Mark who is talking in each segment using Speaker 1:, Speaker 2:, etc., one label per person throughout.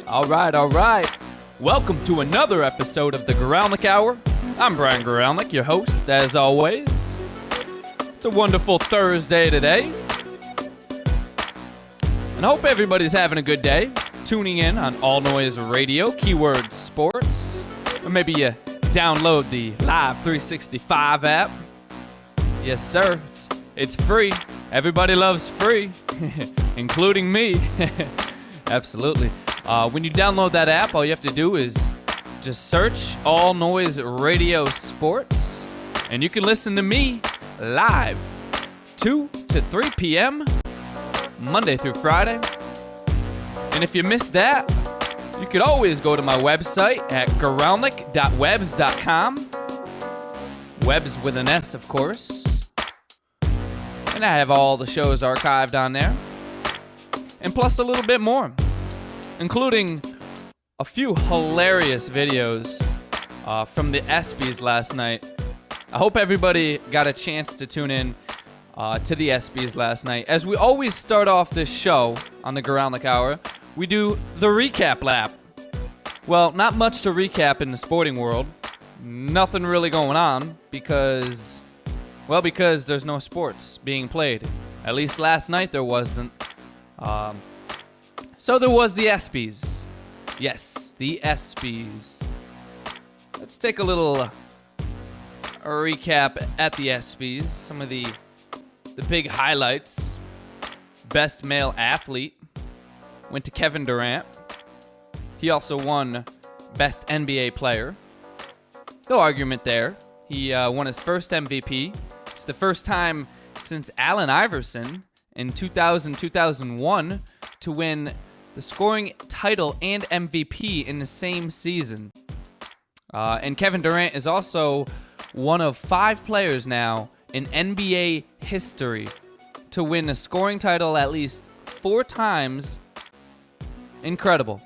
Speaker 1: All right. Welcome to another episode of the Goralnik Hour. I'm Brian Goralnik, your host, as always. It's a wonderful Thursday today. And I hope everybody's having a good day, tuning in on All Noise Radio, keyword sports. Or maybe you download the Live 365 app. Yes, sir. It's free. Everybody loves free, including me. Absolutely. When you download that app, all you have to do is just search All Noise Radio Sports, and you can listen to me live 2 to 3 p.m. Monday through Friday. And if you missed that, you could always go to my website at goralnik.webs.com. Webs with an S, of course. And I have all the shows archived on there. And plus a little bit more, including a few hilarious videos from the ESPYs last night. I hope everybody got a chance to tune in to the ESPYs last night. As we always start off this show on the Goralnik Hour, we do the recap lap. Well, not much to recap in the sporting world. Nothing really going on because there's no sports being played. At least last night there wasn't. So there was the ESPYs. Yes, the ESPYs. Let's take a little recap at the ESPYs. Some of the big highlights. Best male athlete went to Kevin Durant. He also won Best NBA player. No argument there. He won his first MVP. It's the first time since Allen Iverson in 2000-2001 to win the scoring title and MVP in the same season. And Kevin Durant is also one of 5 players now in NBA history to win a scoring title at least 4 times. Incredible.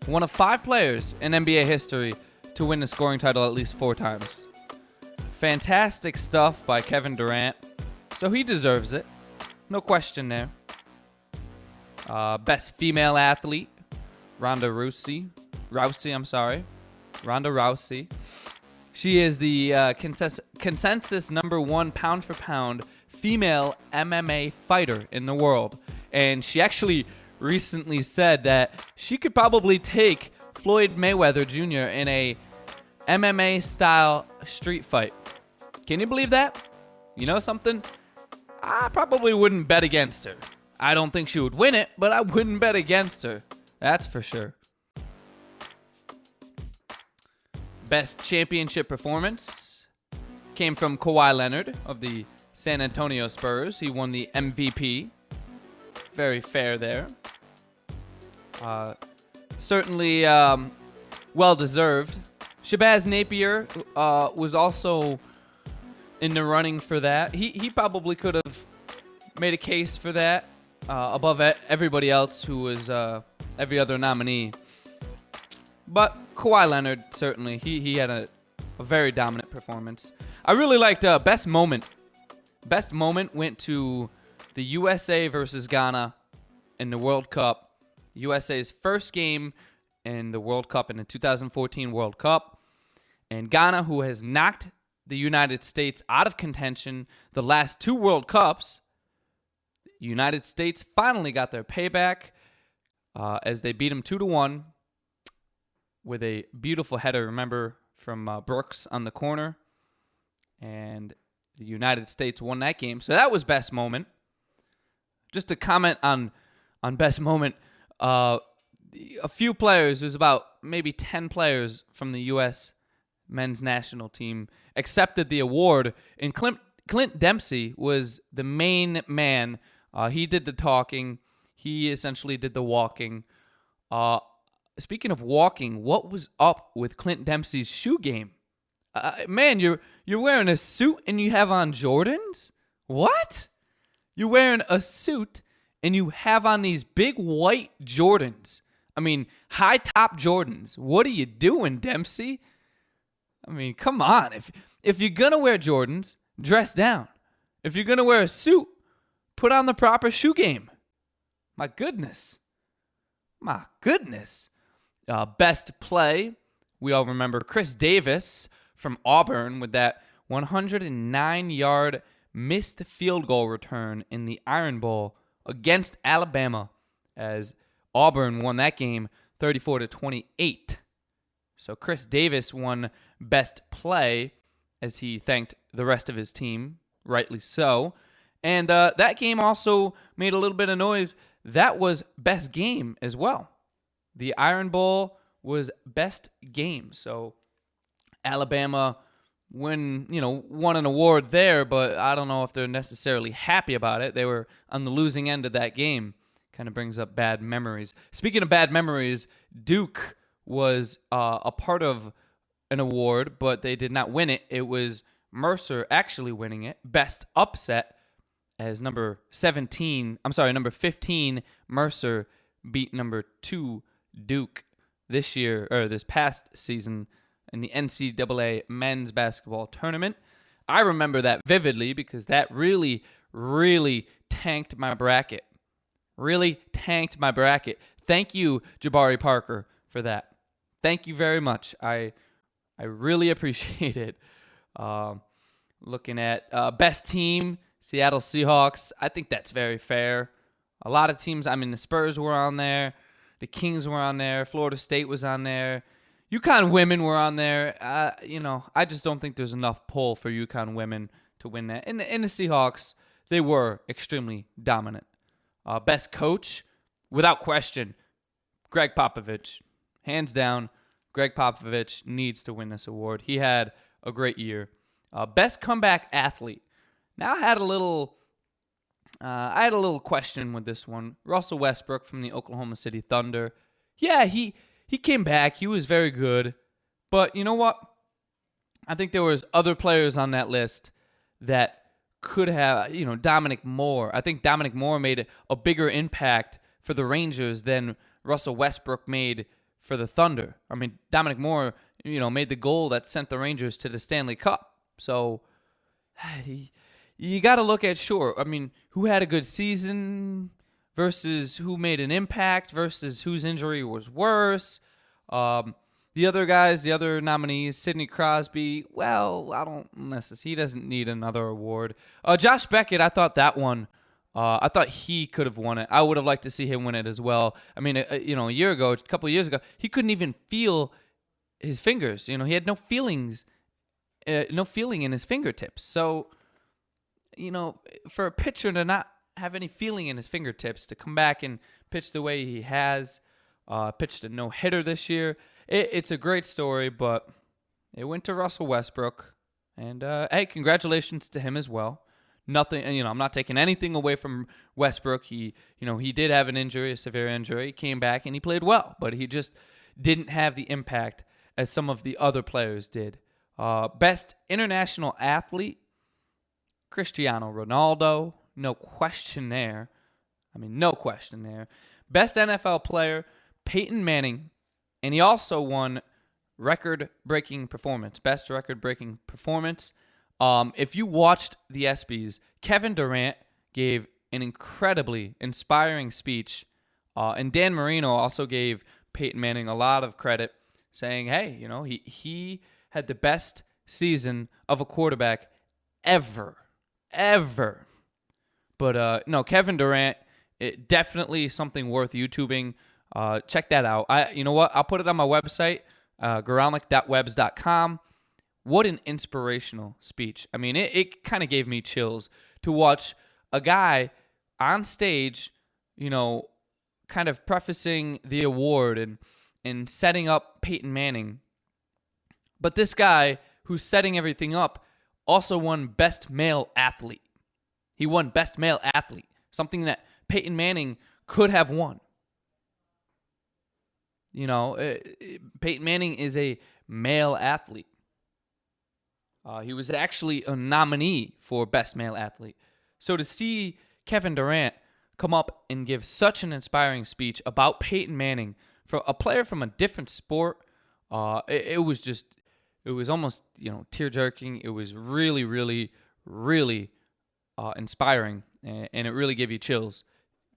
Speaker 1: One of 5 players in NBA history to win the scoring title at least 4 times. Fantastic stuff by Kevin Durant. So he deserves it. No question there. Best female athlete, Ronda Rousey. Ronda Rousey. She is the consensus number 1 pound for pound female MMA fighter in the world. And she actually recently said that she could probably take Floyd Mayweather Jr. in a MMA style street fight. Can you believe that? You know something? I probably wouldn't bet against her. I don't think she would win it, but I wouldn't bet against her. That's for sure. Best championship performance came from Kawhi Leonard of the San Antonio Spurs. He won the MVP. Very fair there. Certainly well-deserved. Shabazz Napier was also in the running for that. He probably could have made a case for that above everybody else who was every other nominee. But Kawhi Leonard, certainly, he had a very dominant performance. I really liked Best Moment. Best Moment went to the USA versus Ghana in the World Cup. USA's first game in the World Cup, in the 2014 World Cup. And Ghana, who has knocked the United States out of contention the last 2 World Cups, the United States finally got their payback as they beat them 2-1 with a beautiful header, remember, from Brooks on the corner. And the United States won that game. So that was Best Moment. Just to comment on Best Moment, a few players, there's about maybe 10 players from the U.S. men's national team accepted the award, and Clint Dempsey was the main man. He did the talking. He essentially did the walking. Speaking of walking, what was up with Clint Dempsey's shoe game? Man, you're wearing a suit and you have on Jordans? What? You're wearing a suit and you have on these big white Jordans. I mean, high top Jordans. What are you doing, Dempsey? I mean, come on. If you're going to wear Jordans, dress down. If you're going to wear a suit, put on the proper shoe game. My goodness. Best play, we all remember Chris Davis from Auburn with that 109-yard missed field goal return in the Iron Bowl against Alabama, as Auburn won that game 34-28. So Chris Davis won best play as he thanked the rest of his team, rightly so. And that game also made a little bit of noise. That was best game as well. The Iron Bowl was best game. So Alabama won an award there, but I don't know if they're necessarily happy about it. They were on the losing end of that game. Kind of brings up bad memories. Speaking of bad memories, Duke was a part of an award, but they did not win it. It was Mercer actually winning it. Best upset, as number 15 Mercer beat number 2 Duke this past season in the NCAA men's basketball tournament. I remember that vividly because that really, really tanked my bracket. Thank you, Jabari Parker, for that. Thank you very much. I really appreciate it. Looking at best team, Seattle Seahawks. I think that's very fair. A lot of teams, the Spurs were on there. The Kings were on there. Florida State was on there. UConn women were on there. I just don't think there's enough pull for UConn women to win that. And the Seahawks, they were extremely dominant. Best coach, without question, Greg Popovich. Hands down, Greg Popovich needs to win this award. He had a great year. Best comeback athlete. Now I had a little question with this one. Russell Westbrook from the Oklahoma City Thunder. Yeah, he came back. He was very good. But you know what? I think there was other players on that list that could have, Dominic Moore. I think Dominic Moore made a bigger impact for the Rangers than Russell Westbrook made for the Thunder. Dominic Moore, made the goal that sent the Rangers to the Stanley Cup. So you got to look at, who had a good season versus who made an impact versus whose injury was worse. The other nominees, Sidney Crosby, he doesn't need another award. Josh Beckett, I thought that one, I thought he could have won it. I would have liked to see him win it as well. A couple of years ago, he couldn't even feel his fingers. He had no feeling in his fingertips. So, for a pitcher to not have any feeling in his fingertips, to come back and pitch the way he has, pitched a no-hitter this year, it's a great story, but it went to Russell Westbrook. And, hey, congratulations to him as well. Nothing, I'm not taking anything away from Westbrook. He did have an injury, a severe injury. He came back and he played well, but he just didn't have the impact as some of the other players did. Best international athlete, Cristiano Ronaldo. No question there. Best NFL player, Peyton Manning. And he also won record-breaking performance, best record-breaking performance. If you watched the ESPYs, Kevin Durant gave an incredibly inspiring speech, and Dan Marino also gave Peyton Manning a lot of credit, saying, hey, he had the best season of a quarterback ever. But no, Kevin Durant, definitely something worth YouTubing. Check that out. You know what? I'll put it on my website, goralnik.webs.com. What an inspirational speech. It kind of gave me chills to watch a guy on stage, kind of prefacing the award and setting up Peyton Manning. But this guy who's setting everything up also won Best Male Athlete. He won Best Male Athlete, something that Peyton Manning could have won. Peyton Manning is a male athlete. He was actually a nominee for Best Male Athlete. So to see Kevin Durant come up and give such an inspiring speech about Peyton Manning, for a player from a different sport, it was almost, tear-jerking. It was really, really, really inspiring, and it really gave you chills.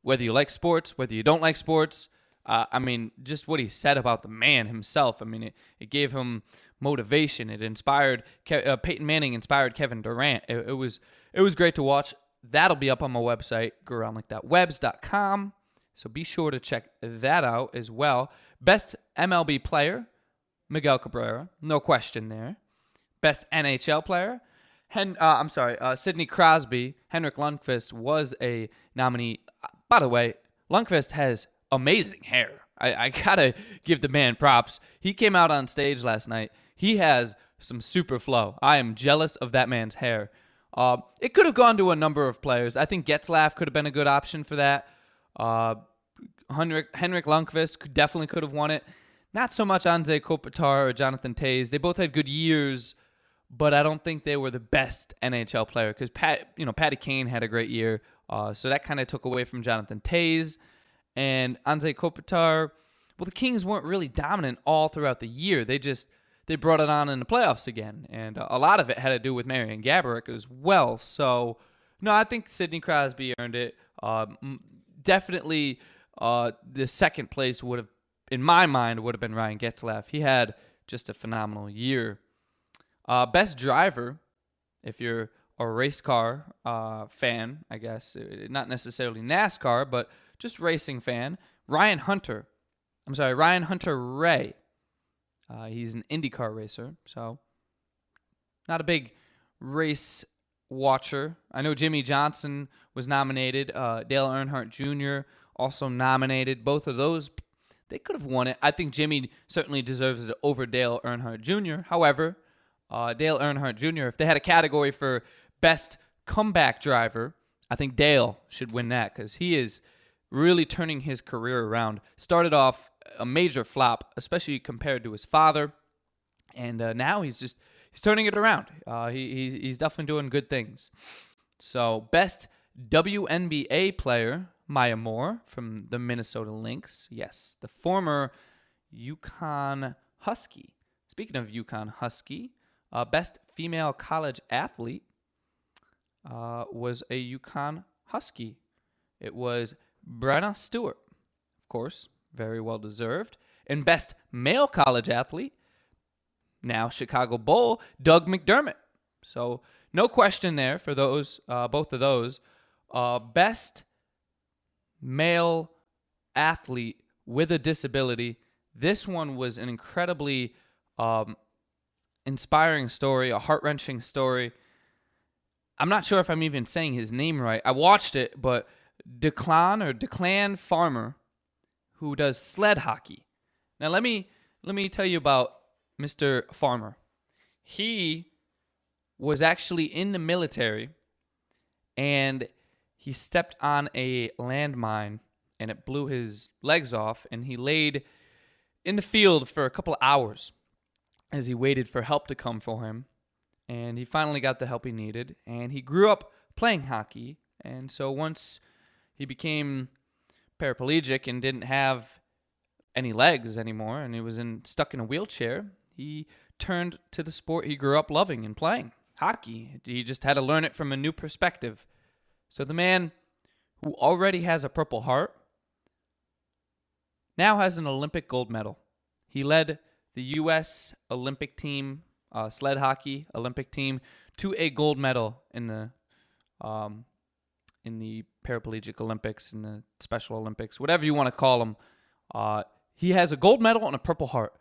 Speaker 1: Whether you like sports, whether you don't like sports, I mean, just what he said about the man himself. I mean, it gave him motivation. It inspired Peyton Manning, inspired Kevin Durant. It was great to watch. That'll be up on my website, goralnik.webs.com. So be sure to check that out as well. Best MLB player, Miguel Cabrera, no question there. Best NHL player, Sidney Crosby. Henrik Lundqvist was a nominee. By the way, Lundqvist has amazing hair. I gotta give the man props. He came out on stage last night. He has some super flow. I am jealous of that man's hair. It could have gone to a number of players. I think Getzlaf could have been a good option for that. Henrik Lundqvist definitely could have won it. Not so much Anze Kopitar or Jonathan Toews. They both had good years, but I don't think they were the best NHL player because Patty Kane had a great year. So that kind of took away from Jonathan Toews. And Anze Kopitar, well, the Kings weren't really dominant all throughout the year. They brought it on in the playoffs again. And a lot of it had to do with Marian Gaborik as well. So, no, I think Sidney Crosby earned it. Definitely the second place would have, in my mind, would have been Ryan Getzlaf. He had just a phenomenal year. Best driver, if you're a race car fan, I guess, not necessarily NASCAR, but just racing fan, Ryan Hunter Ray. He's an IndyCar racer, so not a big race watcher. I know Jimmy Johnson was nominated. Dale Earnhardt Jr. also nominated. Both of those, they could have won it. I think Jimmy certainly deserves it over Dale Earnhardt Jr. However, Dale Earnhardt Jr., if they had a category for best comeback driver, I think Dale should win that because he is really turning his career around. Started off a major flop, especially compared to his father, and now he's turning it around. He's definitely doing good things. So, best WNBA player, Maya Moore from the Minnesota Lynx. Yes, the former UConn Husky. Speaking of UConn Husky, best female college athlete was a UConn Husky. It was Brenna Stewart, of course, very well deserved. And best male college athlete, now Chicago Bull, Doug McDermott. So no question there for those, both of those. Best male athlete with a disability. This one was an incredibly inspiring story, a heart-wrenching story. I'm not sure if I'm even saying his name right. I watched it, but Declan Farmer, who does sled hockey. Now let me tell you about Mr. Farmer. He was actually in the military, and he stepped on a landmine, and it blew his legs off, and he laid in the field for a couple of hours as he waited for help to come for him. And he finally got the help he needed, and he grew up playing hockey. And so once he became paraplegic and didn't have any legs anymore, and he was stuck in a wheelchair, he turned to the sport he grew up loving and playing, hockey. He just had to learn it from a new perspective. So the man who already has a Purple Heart now has an Olympic gold medal. He led the U.S. Olympic team, sled hockey Olympic team, to a gold medal in the paraplegic Olympics, in the Special Olympics, whatever you want to call them. He has a gold medal and a Purple Heart.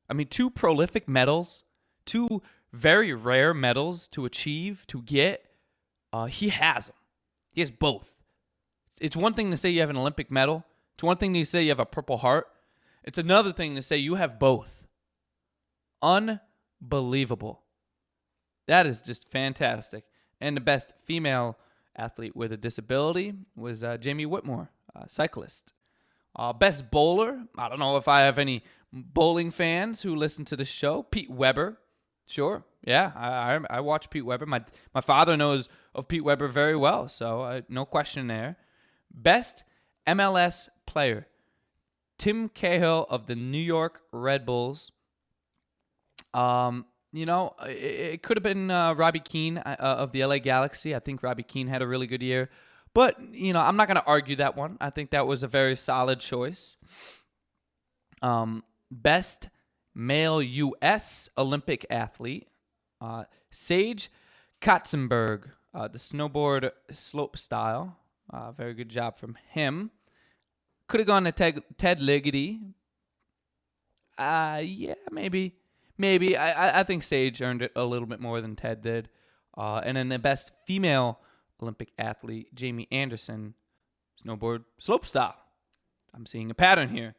Speaker 1: I mean, two prolific medals, two very rare medals to achieve, to get. He has them. He has both. It's one thing to say you have an Olympic medal. It's one thing to say you have a Purple Heart. It's another thing to say you have both. Unbelievable. That is just fantastic. And the best female athlete with a disability was Jamie Whitmore, cyclist. Best bowler, I don't know if I have any bowling fans who listen to the show. Pete Weber, sure. Yeah, I watch Pete Weber. My father knows of Pete Weber very well, so no question there. Best MLS player, Tim Cahill of the New York Red Bulls. It could have been Robbie Keane of the LA Galaxy. I think Robbie Keane had a really good year. But, I'm not going to argue that one. I think that was a very solid choice. Best male U.S. Olympic athlete, Sage Katzenberg, the snowboard slope style. Very good job from him. Could have gone to Ted Ligety. Yeah, maybe. I think Sage earned it a little bit more than Ted did. And then the best female Olympic athlete, Jamie Anderson, snowboard slopestyle. I'm seeing a pattern here.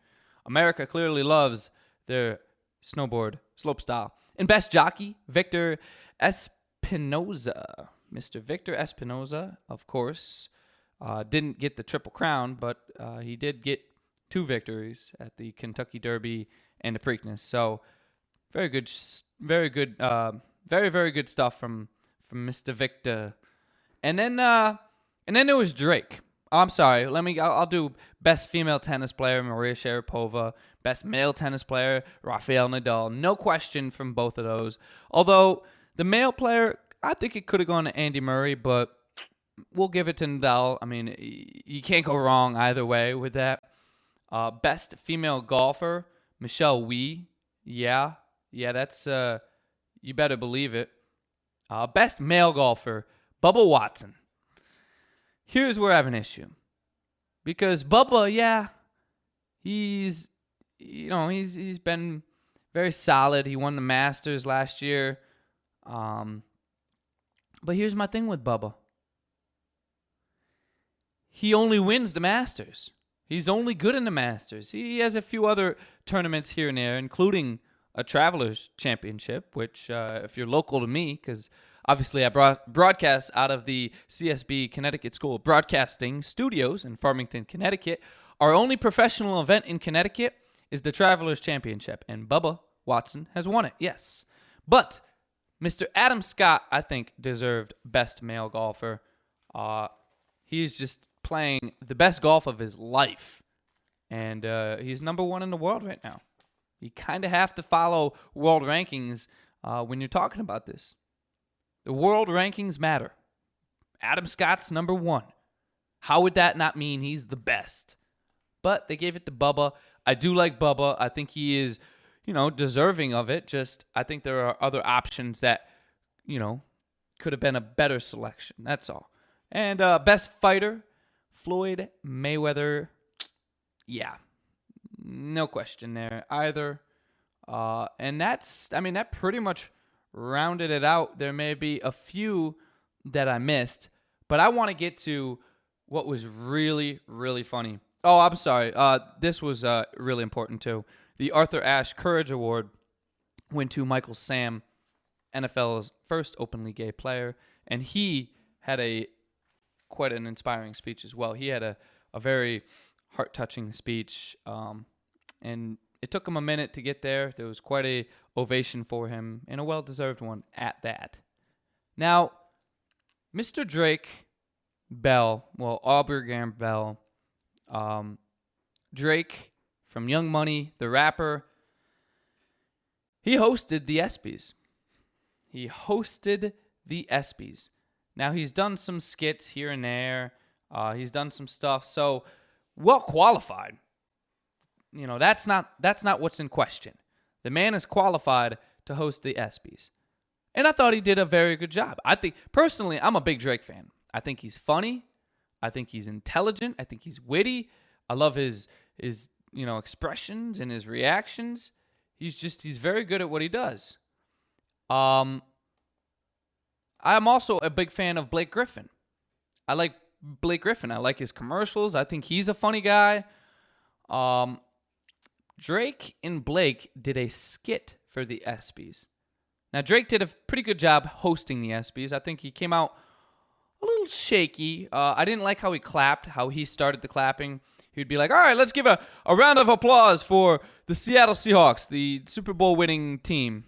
Speaker 1: America clearly loves their snowboard slopestyle. And best jockey, Victor Espinoza. Mr. Victor Espinoza, of course, didn't get the Triple Crown, but he did get 2 victories at the Kentucky Derby and the Preakness. So very good, very good stuff from Mr. Victor. And then there was Drake. Oh, I'm sorry. I'll do best female tennis player, Maria Sharapova. Best male tennis player, Rafael Nadal. No question from both of those. Although the male player, I think it could have gone to Andy Murray, but we'll give it to Nadal. I mean, you can't go wrong either way with that. Best female golfer, Michelle Wie. Yeah, that's you better believe it. Best male golfer, Bubba Watson. Here's where I have an issue. Because Bubba, he's been very solid. He won the Masters last year. But here's my thing with Bubba. He only wins the Masters. He's only good in the Masters. He has a few other tournaments here and there, including a Travelers Championship, which if you're local to me, because obviously I broadcast out of the CSB Connecticut School of Broadcasting Studios in Farmington, Connecticut. Our only professional event in Connecticut is the Travelers Championship, and Bubba Watson has won it, yes. But Mr. Adam Scott, I think, deserved best male golfer. He's just playing the best golf of his life, and he's number 1 in the world right now. You kind of have to follow world rankings when you're talking about this. The world rankings matter. Adam Scott's number 1. How would that not mean he's the best? But they gave it to Bubba. I do like Bubba. I think he is, deserving of it. Just, I think there are other options that, could have been a better selection. That's all. And best fighter, Floyd Mayweather. Yeah. No question there either. And that pretty much rounded it out. There may be a few that I missed, but I want to get to what was really, really funny. Oh, I'm sorry. This was really important too. The Arthur Ashe Courage Award went to Michael Sam, NFL's first openly gay player, and he had quite an inspiring speech as well. He had a very heart-touching speech, and it took him a minute to get there. There was quite a ovation for him, and a well-deserved one at that. Now, Mr. Drake Bell, Aubrey Graham Bell, Drake from Young Money, the rapper, he hosted the ESPYs. Now, he's done some skits here and there. He's done some stuff. So, well qualified. That's not what's in question. The man is qualified to host the ESPYs. And I thought he did a very good job. Personally, I'm a big Drake fan. I think he's funny. I think he's intelligent. I think he's witty. I love his expressions and his reactions. He's very good at what he does. I'm also a big fan of Blake Griffin. I like Blake Griffin. I like his commercials. I think he's a funny guy. Drake and Blake did a skit for the ESPYs. Now, Drake did a pretty good job hosting the ESPYs. I think he came out a little shaky. I didn't like how he clapped, how he started the clapping. He'd be like, all right, let's give a round of applause for the Seattle Seahawks, the Super Bowl winning team.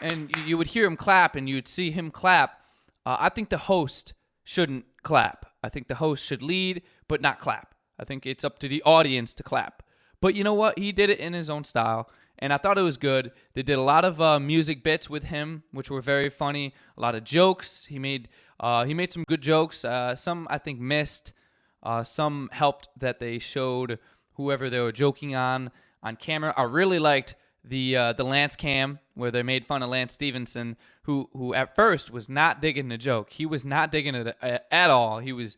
Speaker 1: And you would hear him clap, and you would see him clap. I think the host shouldn't clap. I think the host should lead, but not clap. I think it's up to the audience to clap. But you know what? He did it in his own style, and I thought it was good. They did a lot of music bits with him, which were very funny. A lot of jokes. He made some good jokes. Some I think missed. Some helped that they showed whoever they were joking on camera. I really liked the Lance cam where they made fun of Lance Stevenson, who at first was not digging the joke. He was not digging it at all. He was,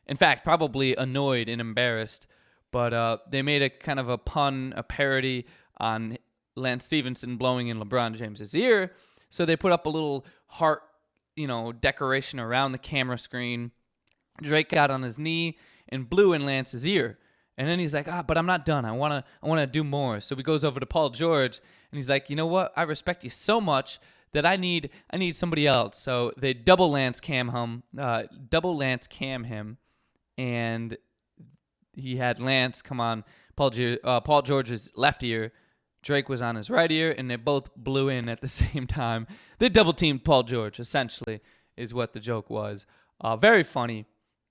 Speaker 1: in fact, probably annoyed and embarrassed. But they made a kind of a pun, a parody on Lance Stevenson blowing in LeBron James's ear. So they put up a little heart, decoration around the camera screen. Drake got on his knee and blew in Lance's ear. And then he's like, but I'm not done. I wanna do more. So he goes over to Paul George and he's like, you know what? I respect you so much that I need somebody else. So they double Lance cam him, and he had Lance come on Paul George's left ear. Drake was on his right ear, and they both blew in at the same time. They double-teamed Paul George, essentially, is what the joke was. Very funny.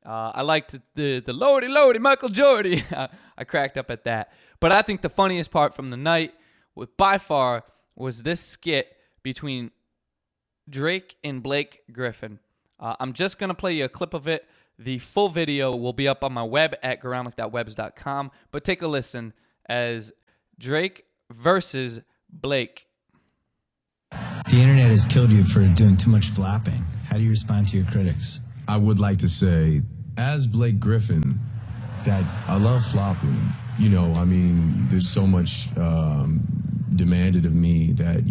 Speaker 1: I liked the Lordy, Michael Jordy. I cracked up at that. But I think the funniest part from the night, by far, was this skit between Drake and Blake Griffin. I'm just going to play you a clip of it. The full video will be up on my web at goralnik.webs.com. But take a listen as Drake versus Blake.
Speaker 2: The internet has killed you for doing too much flapping. How do you respond to your critics?
Speaker 3: I would like to say, as Blake Griffin, that I love flopping. There's so much demanded of me that,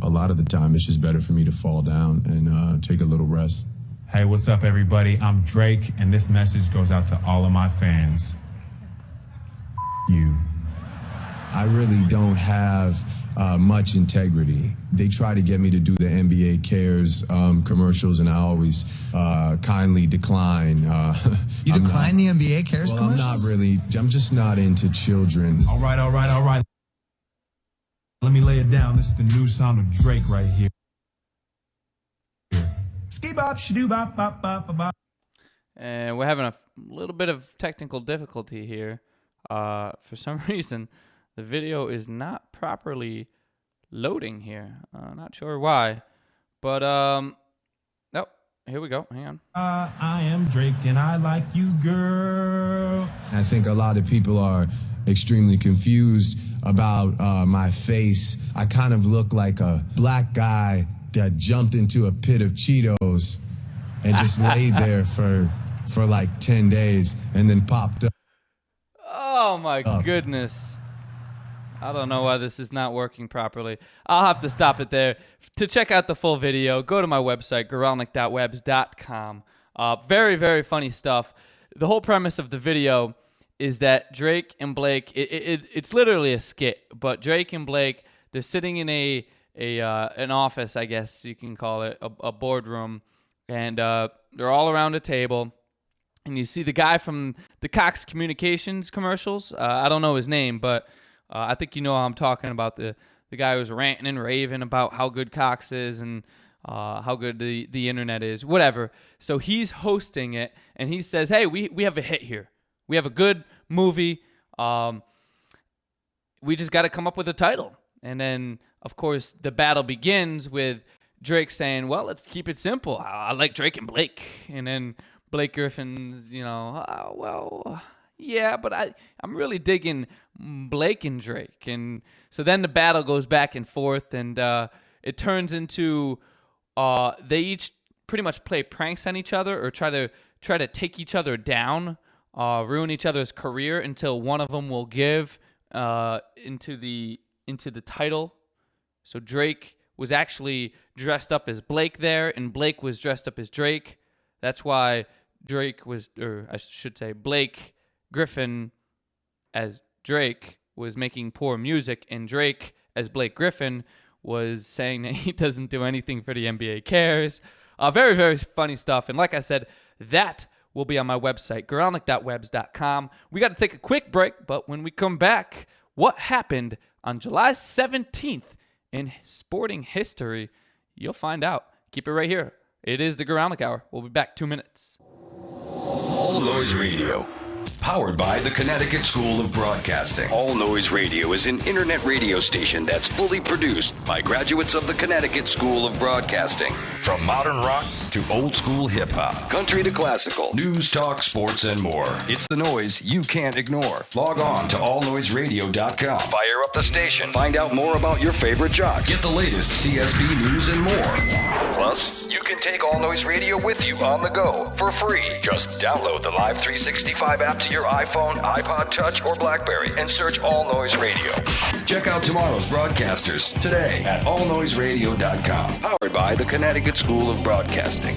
Speaker 3: a lot of the time it's just better for me to fall down and take a little rest.
Speaker 4: Hey, what's up, everybody? I'm Drake, and this message goes out to all of my fans. You.
Speaker 3: I really don't have much integrity. They try to get me to do the NBA Cares commercials, and I always kindly decline.
Speaker 2: You decline the NBA Cares commercials?
Speaker 3: I'm not really. I'm just not into children.
Speaker 4: All right. Let me lay it down. This is the new sound of Drake right here. Ski-bop, shadoo-bop, bop, bop, bop, bop.
Speaker 1: And we're having a little bit of technical difficulty here. For some reason, the video is not properly loading here. Not sure why. But, here we go. Hang on.
Speaker 4: I am Drake, and I like you, girl.
Speaker 3: I think a lot of people are extremely confused about my face. I kind of look like a black guy that jumped into a pit of Cheetos and just laid there for like 10 days and then popped up.
Speaker 1: Oh, my goodness. I don't know why this is not working properly. I'll have to stop it there. To check out the full video, go to my website, goralnik.webs.com. Very, very funny stuff. The whole premise of the video is that Drake and Blake, it's literally a skit, but Drake and Blake, they're sitting in an office, I guess you can call it, a boardroom, and they're all around a table. And you see the guy from the Cox Communications commercials. I don't know his name, but I think you know how I'm talking about, the guy who's ranting and raving about how good Cox is and how good the internet is, whatever. So he's hosting it, and he says, hey, we have a hit here. We have a good movie. We just got to come up with a title. And then, of course, the battle begins with Drake saying, well, let's keep it simple. I like Drake and Blake. And then Blake Griffin's, yeah, but I'm really digging Blake and Drake. And so then the battle goes back and forth, and it turns into they each pretty much play pranks on each other or try to take each other down, ruin each other's career until one of them will give into the title. So Drake was actually dressed up as Blake there, and Blake was dressed up as Drake. That's why Blake Griffin as Drake was making poor music, and Drake as Blake Griffin was saying that he doesn't do anything for the NBA Cares. Very, very funny stuff. And like I said, that will be on my website, goralnik.webs.com. We got to take a quick break, but when we come back, what happened on July 17th in sporting history, you'll find out. Keep it right here. It is the Goralnik Hour. We'll be back 2 minutes.
Speaker 5: All Noise Radio. Powered by the Connecticut School of Broadcasting. All Noise Radio is an internet radio station that's fully produced by graduates of the Connecticut School of Broadcasting. From modern rock to old school hip hop, country to classical, news, talk, sports, and more. It's the noise you can't ignore. Log on to allnoiseradio.com. Fire up the station. Find out more about your favorite jocks. Get the latest CSB news and more. Plus, you can take All Noise Radio with you on the go for free. Just download the Live 365 app to your iPhone, iPod Touch, or BlackBerry and search All Noise Radio. Check out tomorrow's broadcasters today at allnoiseradio.com. Powered by the Connecticut School of Broadcasting.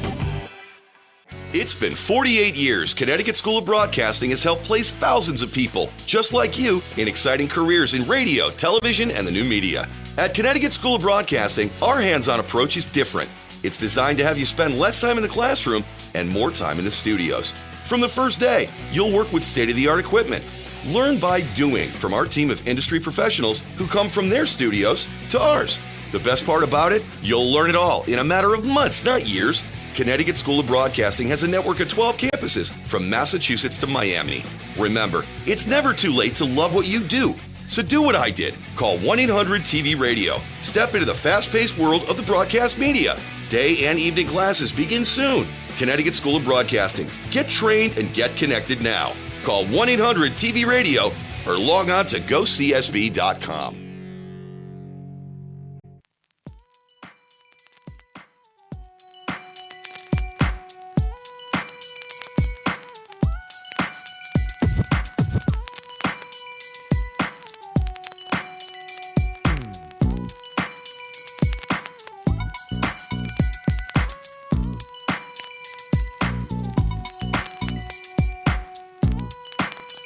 Speaker 6: It's been 48 years Connecticut School of Broadcasting has helped place thousands of people, just like you, in exciting careers in radio, television, and the new media. At Connecticut School of Broadcasting, our hands-on approach is different. It's designed to have you spend less time in the classroom and more time in the studios. From the first day, you'll work with state-of-the-art equipment. Learn by doing from our team of industry professionals who come from their studios to ours. The best part about it, you'll learn it all in a matter of months, not years. Connecticut School of Broadcasting has a network of 12 campuses from Massachusetts to Miami. Remember, it's never too late to love what you do. So do what I did. Call 1-800-TV-RADIO. Step into the fast-paced world of the broadcast media. Day and evening classes begin soon. Connecticut School of Broadcasting. Get trained and get connected now. Call 1-800-TV-RADIO or log on to gocsb.com.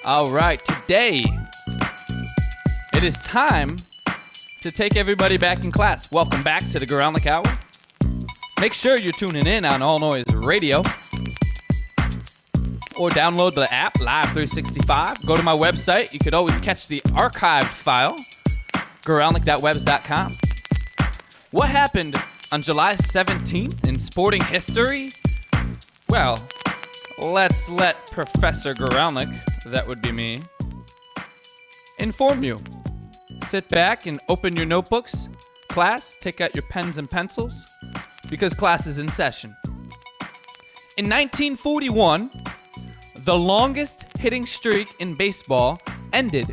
Speaker 1: All right, today it is time to take everybody back in class. Welcome back to the Goralnik Hour. Make sure you're tuning in on All Noise Radio or download the app Live 365. Go to my website. You could always catch the archived file, goralnik.webs.com. What happened on July 17th in sporting history? Well, let's let Professor Goralnik, that would be me, inform you. Sit back and open your notebooks. Class, take out your pens and pencils, because class is in session. In 1941, the longest hitting streak in baseball ended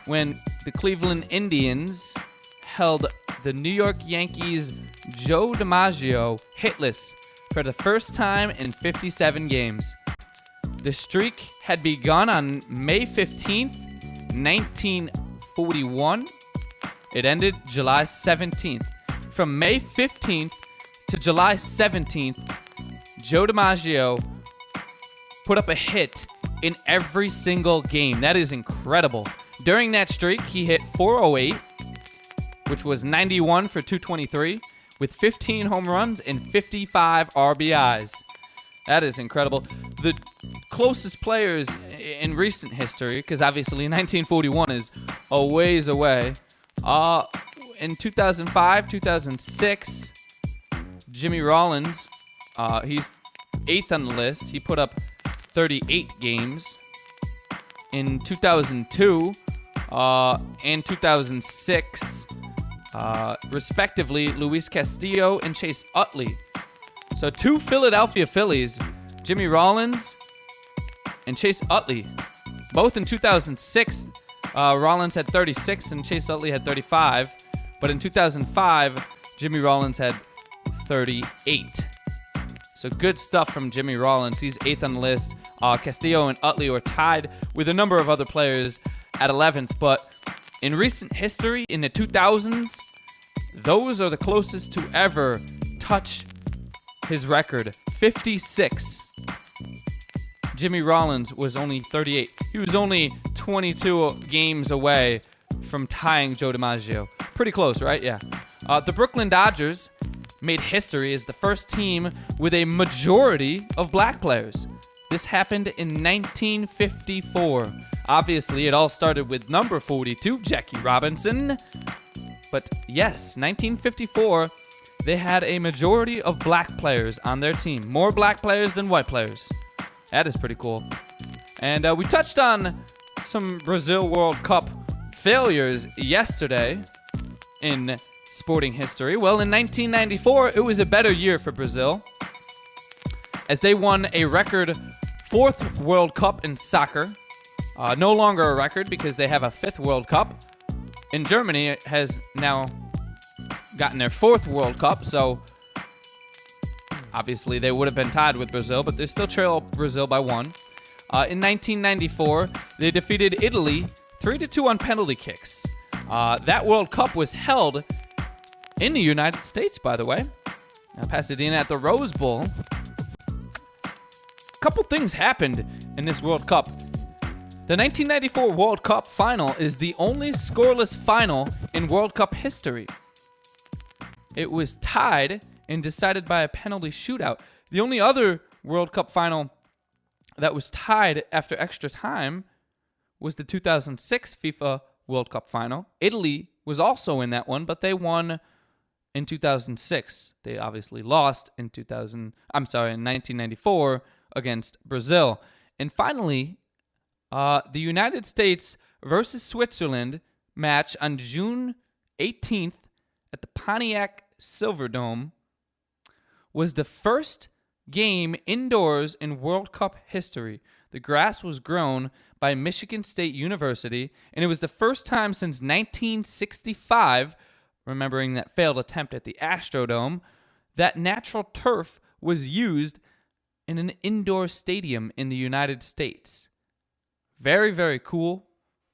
Speaker 1: when the Cleveland Indians held the New York Yankees' Joe DiMaggio hitless for the first time in 57 games. The streak had begun on May 15th, 1941. It ended July 17th. From May 15th to July 17th, Joe DiMaggio put up a hit in every single game. That is incredible. During that streak, he hit .408, which was 91 for 223, with 15 home runs and 55 RBIs. That is incredible. The closest players in recent history, because obviously 1941 is a ways away, in 2005, 2006, Jimmy Rollins, he's 8th on the list. He put up 38 games. In 2002 and 2006, respectively, Luis Castillo and Chase Utley. So two Philadelphia Phillies, Jimmy Rollins and Chase Utley. Both in 2006, Rollins had 36 and Chase Utley had 35. But in 2005, Jimmy Rollins had 38. So good stuff from Jimmy Rollins. He's 8th on the list. Castillo and Utley were tied with a number of other players at 11th. But in recent history, in the 2000s, those are the closest to ever touch his record, 56. Jimmy Rollins was only 38. He was only 22 games away from tying Joe DiMaggio. Pretty close, right? Yeah. The Brooklyn Dodgers made history as the first team with a majority of black players. This happened in 1954. Obviously, it all started with number 42, Jackie Robinson. But yes, 1954, they had a majority of black players on their team. More black players than white players. That is pretty cool. And we touched on some Brazil World Cup failures yesterday in sporting history. Well, in 1994, it was a better year for Brazil, as they won a record 4th World Cup in soccer. No longer a record because they have a 5th World Cup. And Germany has now gotten their 4th World Cup, so obviously they would have been tied with Brazil, but they still trail Brazil by 1. In 1994, they defeated Italy 3-2 on penalty kicks. That World Cup was held in the United States, by the way. Pasadena at the Rose Bowl. A couple things happened in this World Cup. The 1994 World Cup final is the only scoreless final in World Cup history. It was tied and decided by a penalty shootout. The only other World Cup final that was tied after extra time was the 2006 FIFA World Cup final. Italy was also in that one, but they won in 2006. They obviously lost in 1994 against Brazil. And finally, the United States versus Switzerland match on June 18th at the Pontiac Silverdome was the first game indoors in World Cup history. The grass was grown by Michigan State University, and it was the first time since 1965, remembering that failed attempt at the Astrodome, that natural turf was used in an indoor stadium in the United States. Very, very cool.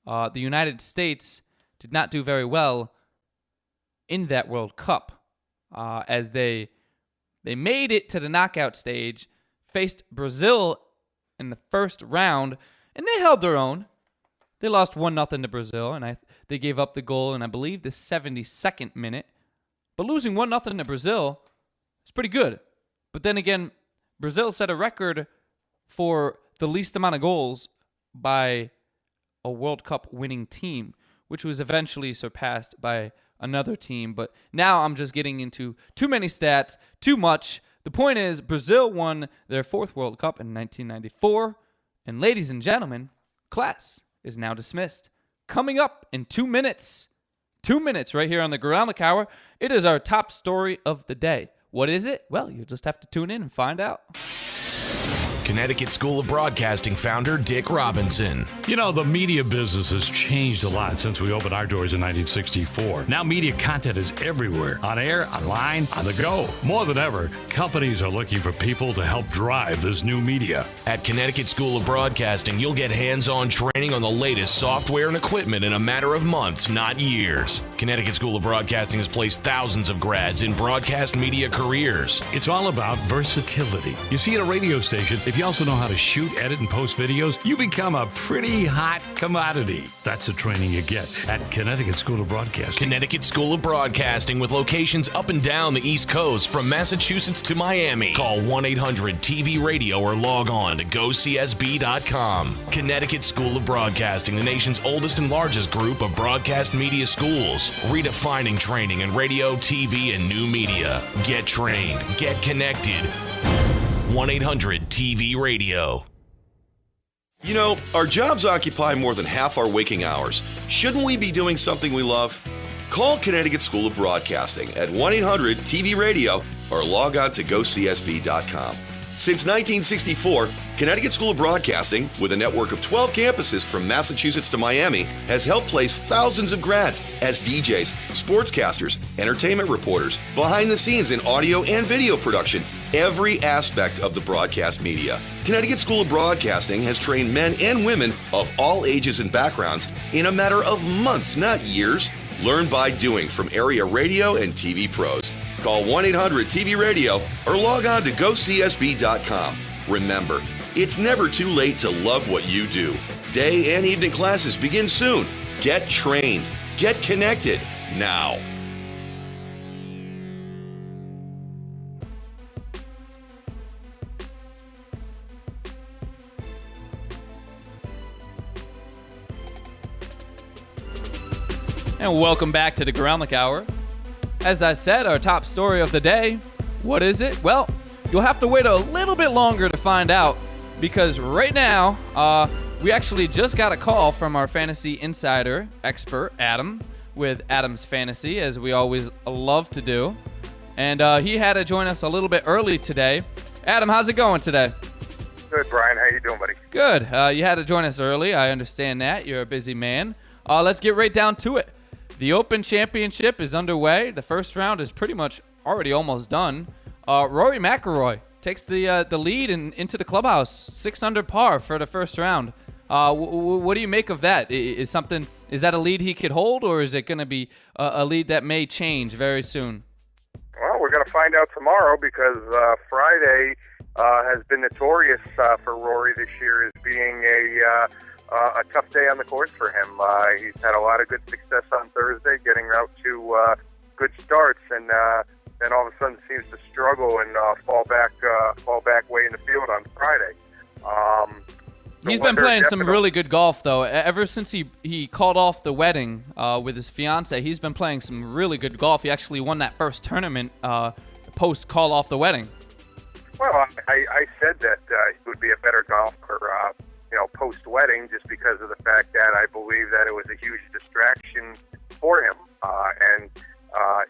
Speaker 1: The United States did not do very well in that World Cup, as they made it to the knockout stage, faced Brazil in the first round, and they held their own. They lost 1-0 to Brazil, and they gave up the goal in, I believe, the 72nd minute. But losing 1-0 to Brazil is pretty good. But then again, Brazil set a record for the least amount of goals by a World Cup winning team, which was eventually surpassed by another team. But now I'm just getting into too many stats, too much. The point is, Brazil won their 4th World Cup in 1994. And ladies and gentlemen, class is now dismissed. Coming up in 2 minutes, 2 minutes right here on the Goralnik Hour, it is our top story of the day. What is it? Well, you'll just have to tune in and find out.
Speaker 7: Connecticut School of Broadcasting founder Dick Robinson.
Speaker 8: You know, the media business has changed a lot since we opened our doors in 1964. Now media content is everywhere, on air, online, on the go. More than ever, companies are looking for people to help drive this new media.
Speaker 7: At Connecticut School of Broadcasting, you'll get hands-on training on the latest software and equipment in a matter of months, not years. Connecticut School of Broadcasting has placed thousands of grads in broadcast media careers.
Speaker 8: It's all about versatility. You see, at a radio station, if you also know how to shoot, edit, and post videos, you become a pretty hot commodity. That's the training you get at Connecticut School of Broadcasting.
Speaker 7: Connecticut School of Broadcasting, with locations up and down the East Coast, from Massachusetts to Miami. Call 1-800-TV-RADIO or log on to GoCSB.com. Connecticut School of Broadcasting, the nation's oldest and largest group of broadcast media schools, redefining training in radio, TV, and new media. Get trained. Get connected. 1-800-TV-RADIO.
Speaker 6: You know, our jobs occupy more than half our waking hours. Shouldn't we be doing something we love? Call Connecticut School of Broadcasting at 1-800-TV-RADIO or log on to GoCSB.com. Since 1964, Connecticut School of Broadcasting, with a network of 12 campuses from Massachusetts to Miami, has helped place thousands of grads as DJs, sportscasters, entertainment reporters, behind the scenes in audio and video production, every aspect of the broadcast media. Connecticut School of Broadcasting has trained men and women of all ages and backgrounds in a matter of months, not years. Learn by doing from area radio and TV pros. Call 1-800-TV-RADIO or log on to GoCSB.com. Remember, it's never too late to love what you do. Day and evening classes begin soon. Get trained. Get connected now.
Speaker 1: And welcome back to the Goralnik Hour. As I said, our top story of the day. What is it? Well, you'll have to wait a little bit longer to find out, because right now we actually just got a call from our fantasy insider expert, Adam, with Adam's Fantasy, as we always love to do. And he had to join us a little bit early today. Adam, how's it going today?
Speaker 9: Good, Brian. How you doing, buddy?
Speaker 1: Good. You had to join us early. I understand that. You're a busy man. Let's get right down to it. The Open Championship is underway. The first round is pretty much already almost done. Rory McIlroy takes the lead into the clubhouse, 6 under par for the first round. What do you make of that? Is that a lead he could hold, or is it going to be a lead that may change very soon?
Speaker 9: Well, we're going to find out tomorrow, because Friday has been notorious for Rory this year as being a tough day on the course for him. He's had a lot of good success on Thursday, getting out to good starts, and then all of a sudden seems to struggle and fall back way in the field on Friday.
Speaker 1: He's been playing some really good golf, though. Ever since he called off the wedding with his fiance, he's been playing some really good golf. He actually won that first tournament post call off the wedding.
Speaker 9: Well, I said that he would be a better golfer, post wedding, just because of the fact that I believe that it was a huge distraction for him, and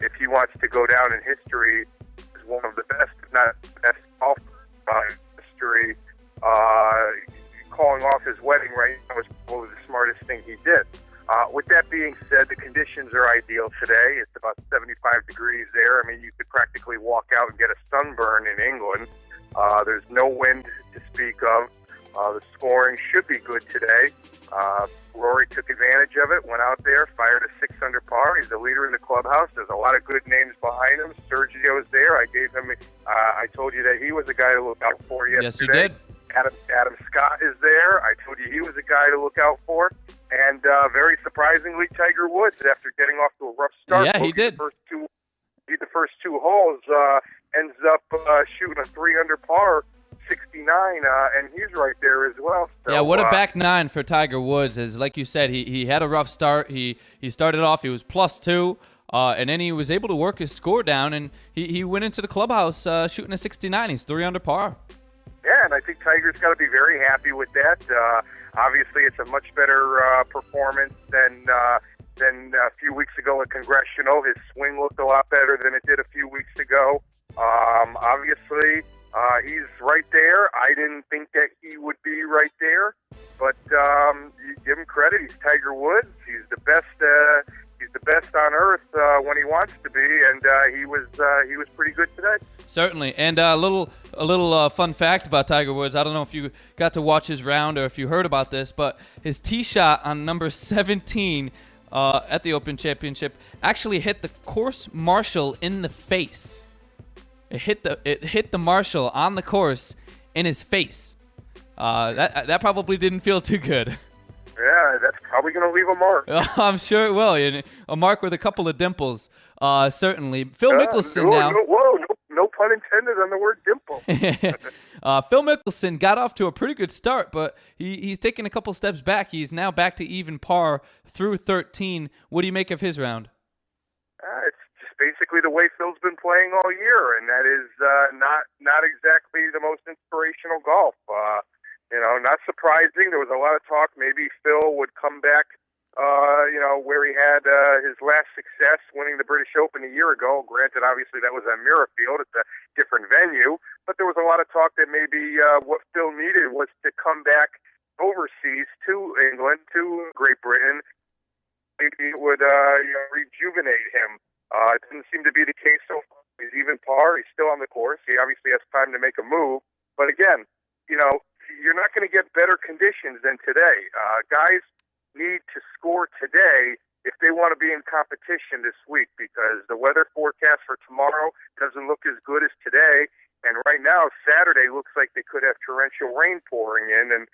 Speaker 9: if he wants to go down in history as one of the best, if not the best golfer in history, calling off his wedding right now was probably the smartest thing he did. With that being said, the conditions are ideal today. It's about 75 degrees there. I mean, you could practically walk out and get a sunburn in England. There's no wind to speak of. The scoring should be good today. Rory took advantage of it, went out there, fired a 6 under par. He's the leader in the clubhouse. There's a lot of good names behind him. Sergio's there. I told you that he was a guy to look out for yesterday.
Speaker 1: Yes, you did.
Speaker 9: Adam Scott is there. I told you he was a guy to look out for. And very surprisingly, Tiger Woods, after getting off to a rough start,
Speaker 1: yeah, he did.
Speaker 9: The first two holes, ends up shooting a 3 under par, 69, and he's right there as well. So,
Speaker 1: yeah, what a back nine for Tiger Woods. Is like you said, he had a rough start. He started off, he was +2, and then he was able to work his score down, and he went into the clubhouse shooting a 69. He's 3 under par.
Speaker 9: Yeah, and I think Tiger's got to be very happy with that. Obviously, it's a much better performance than a few weeks ago at Congressional. His swing looked a lot better than it did a few weeks ago. Obviously, he's right there. I didn't think that he would be right there, but you give him credit. He's Tiger Woods. He's the best. He's the best on earth when he wants to be, and he was pretty good today.
Speaker 1: Certainly, and a little fun fact about Tiger Woods. I don't know if you got to watch his round or if you heard about this, but his tee shot on number 17 at the Open Championship actually hit the course marshal in the face. It hit the marshal on the course in his face. That probably didn't feel too good.
Speaker 9: Yeah, that's probably going to leave a mark.
Speaker 1: I'm sure it will. And a mark with a couple of dimples, certainly. Phil Mickelson now.
Speaker 9: No pun intended on the word dimple.
Speaker 1: Phil Mickelson got off to a pretty good start, but he's taken a couple steps back. He's now back to even par through 13. What do you make of his round?
Speaker 9: It's just basically the way Phil's been playing all year, and that is not exactly the most inspirational golf. Not surprising. There was a lot of talk maybe Phil would come back, where he had his last success winning the British Open a year ago. Granted, obviously that was at Muirfield. It's a different venue. But there was a lot of talk that maybe what Phil needed was to come back overseas to England, to Great Britain. Maybe it would rejuvenate him. It didn't seem to be the case so far. He's even par. He's still on the course. He obviously has time to make a move. But again, you're not going to get better conditions than today. Guys need to score today if they want to be in competition this week, because the weather forecast for tomorrow doesn't look as good as today. And right now, Saturday looks like they could have torrential rain pouring in, and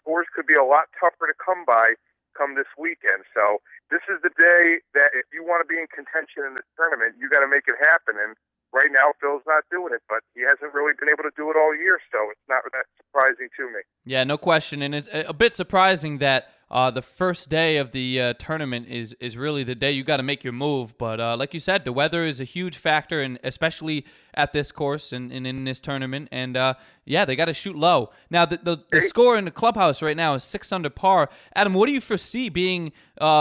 Speaker 9: scores could be a lot tougher to come by come this weekend. So this is the day that if you want to be in contention in this tournament, you got to make it happen. And right now, Phil's not doing it, but he hasn't really been able to do it all year, so it's not that surprising to me.
Speaker 1: Yeah, no question. And it's a bit surprising that the first day of the tournament is really the day you got to make your move. But like you said, the weather is a huge factor, and especially at this course and in this tournament. And yeah, they got to shoot low. Now, the score in the clubhouse right now is 6 under par. Adam, what do you foresee being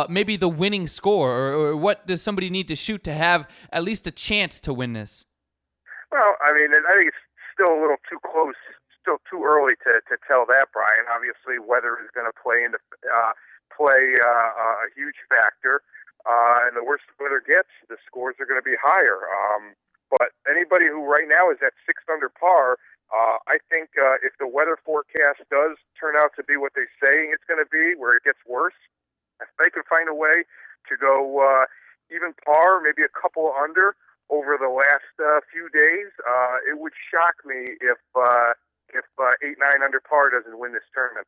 Speaker 1: maybe the winning score, or what does somebody need to shoot to have at least a chance to win this?
Speaker 9: Well, I mean, I think it's still a little too close, still too early to tell that, Brian. Obviously, weather is going to play a huge factor, and the worse the weather gets, the scores are going to be higher. But anybody who right now is at 6 under par, I think if the weather forecast does turn out to be what they're saying it's going to be, where it gets worse, if they could find a way to go even par, maybe a couple under over the last few days, it would shock me if 8-9 under par doesn't win this tournament.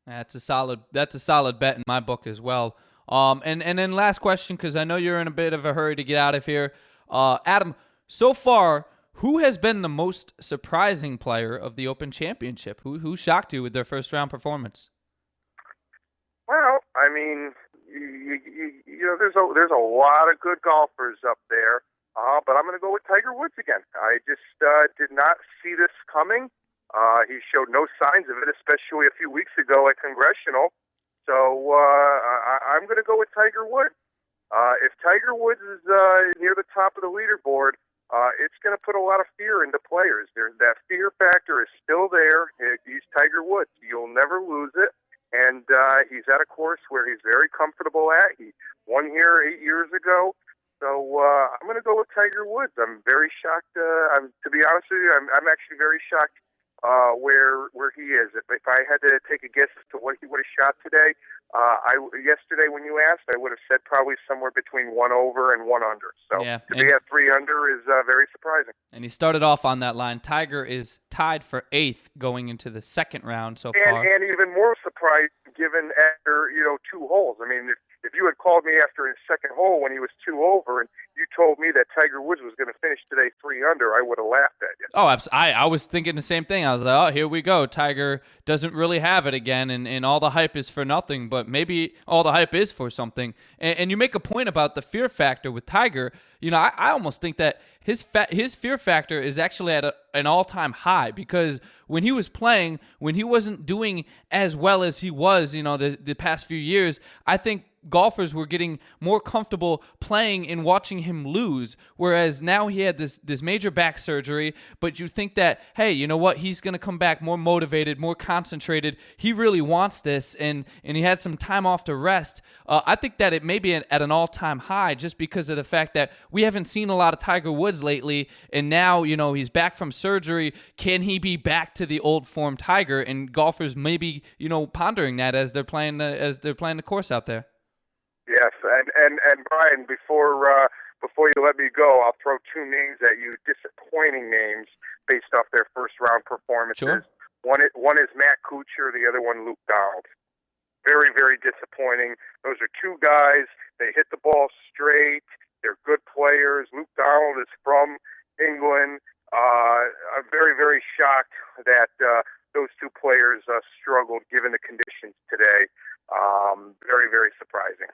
Speaker 1: That's a solid bet in my book as well. And then last question, because I know you're in a bit of a hurry to get out of here. Adam, so far, who has been the most surprising player of the Open Championship? Who shocked you with their first round performance?
Speaker 9: Well, I mean, you know, there's a lot of good golfers up there. But I'm going to go with Tiger Woods again. I just did not see this coming. He showed no signs of it, especially a few weeks ago at Congressional. So I'm going to go with Tiger Woods. If Tiger Woods is near the top of the leaderboard, it's going to put a lot of fear into players. That fear factor is still there. He's Tiger Woods. You'll never lose it. And he's at a course where he's very comfortable at. He won here 8 years ago. So I'm going to go with Tiger Woods. I'm very shocked. To be honest with you, I'm actually very shocked where he is. If I had to take a guess as to what he would have shot today, yesterday when you asked, I would have said probably somewhere between 1 over and 1 under. So
Speaker 1: yeah,
Speaker 9: to be at 3 under is very surprising.
Speaker 1: And he started off on that line. Tiger is tied for 8th going into the second round so far.
Speaker 9: And even more surprised given after 2 holes. I mean, if you had called me after his second hole when he was 2 over and you told me that Tiger Woods was going to finish today 3 under, I would have laughed at you.
Speaker 1: Oh, I was thinking the same thing. I was like, oh, here we go. Tiger doesn't really have it again, and all the hype is for nothing, but maybe all the hype is for something. And you make a point about the fear factor with Tiger. You know, I almost think that his fear factor is actually at an all-time high, because when he was playing, when he wasn't doing as well as he was, the past few years, I think golfers were getting more comfortable playing and watching him lose, whereas now he had this major back surgery, but you think that, hey, you know what, he's going to come back more motivated, more concentrated, he really wants this, and he had some time off to rest. I think that it may be at an all-time high just because of the fact that we haven't seen a lot of Tiger Woods lately, and now, he's back from surgery. Can he be back to the old form Tiger? And golfers may be, pondering that as they're playing the course out there.
Speaker 9: Yes, and Brian, before you let me go, I'll throw 2 names at you, disappointing names based off their first round performances.
Speaker 1: Sure.
Speaker 9: One is Matt Kuchar, the other one Luke Donald. Very, very disappointing. Those are 2 guys. They hit the ball straight. They're good players. Luke Donald is from England. I'm very, very shocked that those 2 players struggled given the conditions today. Very, very surprising.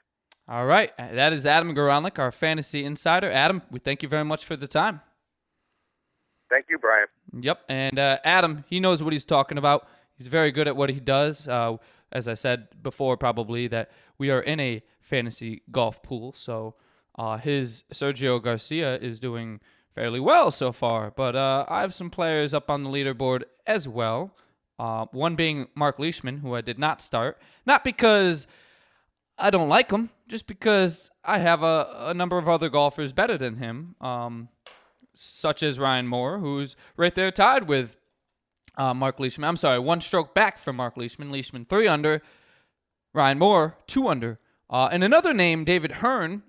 Speaker 1: All right. That is Adam Goralnik, our fantasy insider. Adam, we thank you very much for the time.
Speaker 9: Thank you, Brian.
Speaker 1: Yep. And Adam, he knows what he's talking about. He's very good at what he does. As I said before, probably, that we are in a fantasy golf pool. So his Sergio Garcia is doing fairly well so far. But I have some players up on the leaderboard as well. One being Mark Leishman, who I did not start. Not because I don't like him, just because I have a number of other golfers better than him, such as Ryan Moore, who's right there tied with Mark Leishman. I'm sorry, 1 stroke back from Mark Leishman. Leishman 3 under, Ryan Moore 2 under. And another name, David Hearn.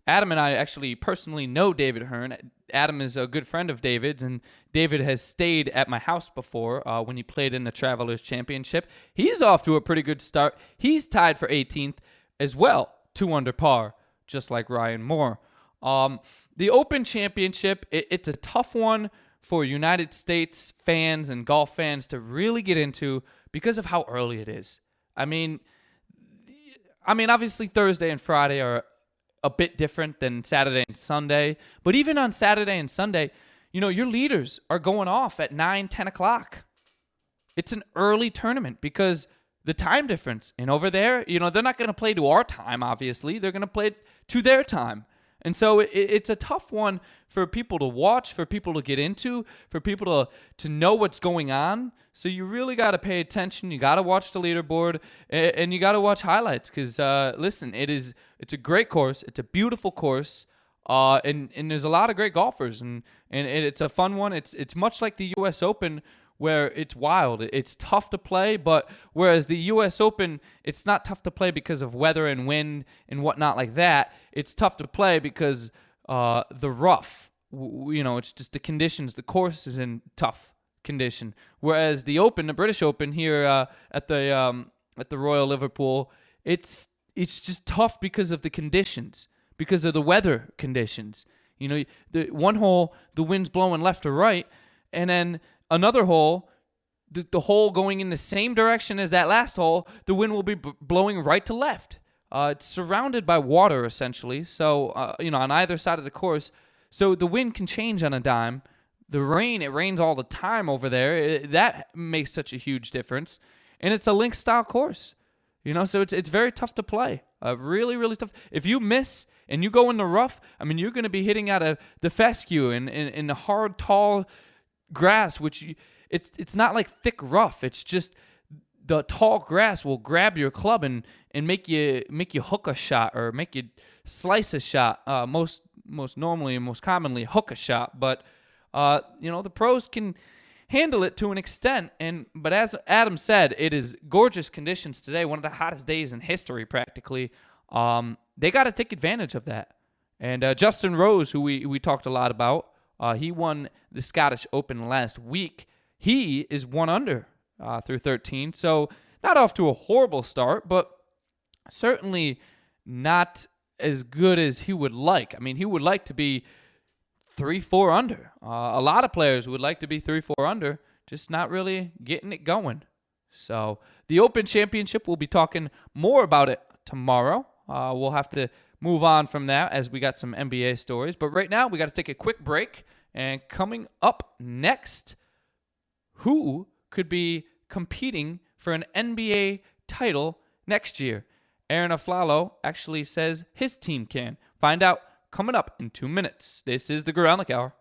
Speaker 1: Adam and I actually personally know David Hearn. Adam is a good friend of David's, and David has stayed at my house before when he played in the Travelers Championship. He's off to a pretty good start. He's tied for 18th as well, 2 under par, just like Ryan Moore. The Open Championship, it's a tough one for United States fans and golf fans to really get into because of how early it is. I mean, I mean, obviously Thursday and Friday are a bit different than Saturday and Sunday. But even on Saturday and Sunday, your leaders are going off at 9, 10 o'clock. It's an early tournament because the time difference. And over there, they're not going to play to our time, obviously. They're going to play to their time. And so it's a tough one for people to watch, for people to get into, for people to know what's going on. So you really got to pay attention. You got to watch the leaderboard, and you got to watch highlights because, listen, it's a great course. It's a beautiful course, and there's a lot of great golfers, and it's a fun one. It's much like the U.S. Open, where it's wild. It's tough to play, but whereas the U.S. Open, it's not tough to play because of weather and wind and whatnot like that. It's tough to play because the rough, it's just the conditions. The course is in tough condition. Whereas the Open, the British Open here at the Royal Liverpool, it's just tough because of the conditions, because of the weather conditions. The one hole, the wind's blowing left to right, and then another hole, the hole going in the same direction as that last hole, the wind will be blowing right to left. It's surrounded by water, essentially, so, on either side of the course. So the wind can change on a dime. The rain, it rains all the time over there. That makes such a huge difference. And it's a link-style course, so it's very tough to play. Really, really tough. If you miss and you go in the rough, you're going to be hitting out of the fescue and the hard, tall grass, which it's not like thick rough. It's just the tall grass will grab your club and make you hook a shot or make you slice a shot. Most normally and most commonly hook a shot, but the pros can handle it to an extent. But as Adam said, it is gorgeous conditions today. One of the hottest days in history, practically. They got to take advantage of that. And Justin Rose, who we talked a lot about. He won the Scottish Open last week. He is 1 under through 13. So not off to a horrible start, but certainly not as good as he would like. He would like to be 3-4 under. A lot of players would like to be 3-4 under, just not really getting it going. So the Open Championship, we'll be talking more about it tomorrow. We'll have to move on from that as we got some NBA stories. But right now, we got to take a quick break. And coming up next, who could be competing for an NBA title next year? Aaron Aflalo actually says his team can. Find out coming up in 2 minutes. This is the Goralnik Hour.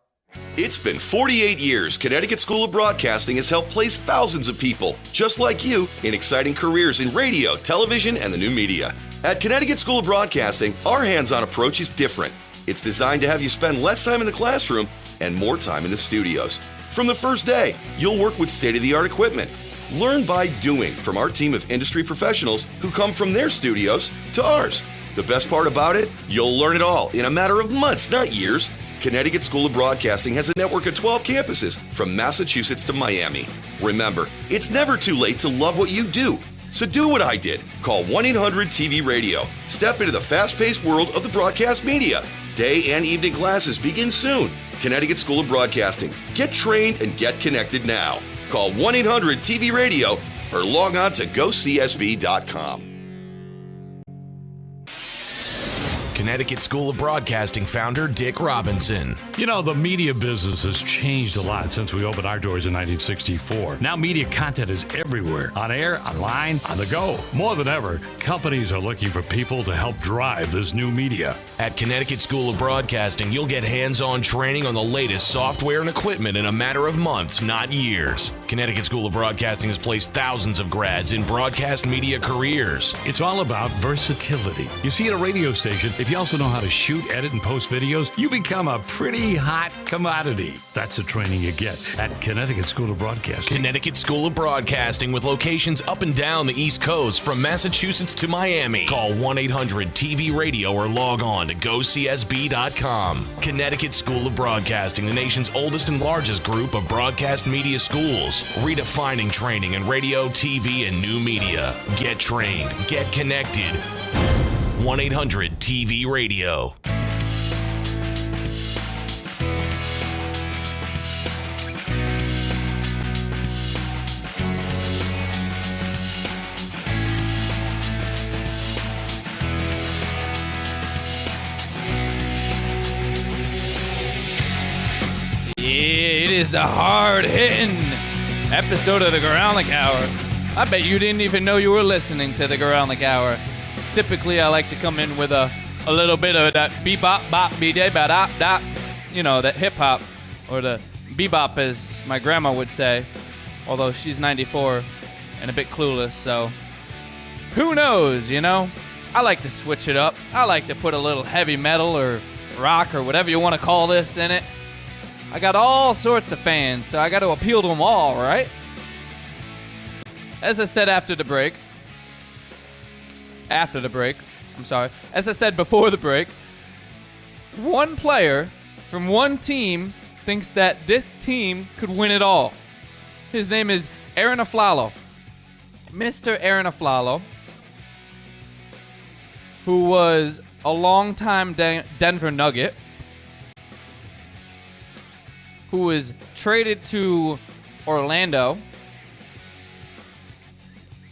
Speaker 6: It's been 48 years Connecticut School of Broadcasting has helped place thousands of people, just like you, in exciting careers in radio, television, and the new media. At Connecticut School of Broadcasting, our hands-on approach is different. It's designed to have you spend less time in the classroom and more time in the studios. From the first day, you'll work with state-of-the-art equipment. Learn by doing from our team of industry professionals who come from their studios to ours. The best part about it, you'll learn it all in a matter of months, not years. Connecticut School of Broadcasting has a network of 12 campuses from Massachusetts to Miami. Remember, it's never too late to love what you do. So do what I did. Call 1-800-TV-RADIO. Step into the fast-paced world of the broadcast media. Day and evening classes begin soon. Connecticut School of Broadcasting. Get trained and get connected now. Call 1-800-TV-RADIO or log on to GoCSB.com.
Speaker 7: Connecticut School of Broadcasting founder Dick Robinson.
Speaker 8: The media business has changed a lot since we opened our doors in 1964. Now media content is everywhere, on air, online, on the go. More than ever, companies are looking for people to help drive this new media.
Speaker 7: At Connecticut School of Broadcasting, you'll get hands-on training on the latest software and equipment in a matter of months, not years. Connecticut School of Broadcasting has placed thousands of grads in broadcast media careers.
Speaker 8: It's all about versatility. You see, at a radio station, if you also know how to shoot, edit, and post videos, you become a pretty hot commodity. That's the training you get at Connecticut School of Broadcasting.
Speaker 7: Connecticut School of Broadcasting with locations up and down the East Coast from Massachusetts to Miami. Call 1-800-TV-RADIO or log on to GoCSB.com. Connecticut School of Broadcasting, the nation's oldest and largest group of broadcast media schools, redefining training in radio, TV, and new media. Get trained. Get connected. 1-800-TV-RADIO.
Speaker 1: is the hard-hitting episode of the Goralnik Hour. I bet you didn't even know you were listening to the Goralnik Hour. Typically, I like to come in with a little bit of that bebop, bop, be-day, ba-dop, dop. You know, that hip-hop, or the bebop, as my grandma would say. Although she's 94 and a bit clueless, so who knows, you know? I like to switch it up. I like to put a little heavy metal or rock or whatever you want to call this in it. I got all sorts of fans, so I got to appeal to them all, right? As I said after the break, as I said before the break, one player from one team thinks that this team could win it all. His name is Aaron Aflalo. Mr. Aaron Aflalo, who was a longtime Denver Nugget, who was traded to Orlando,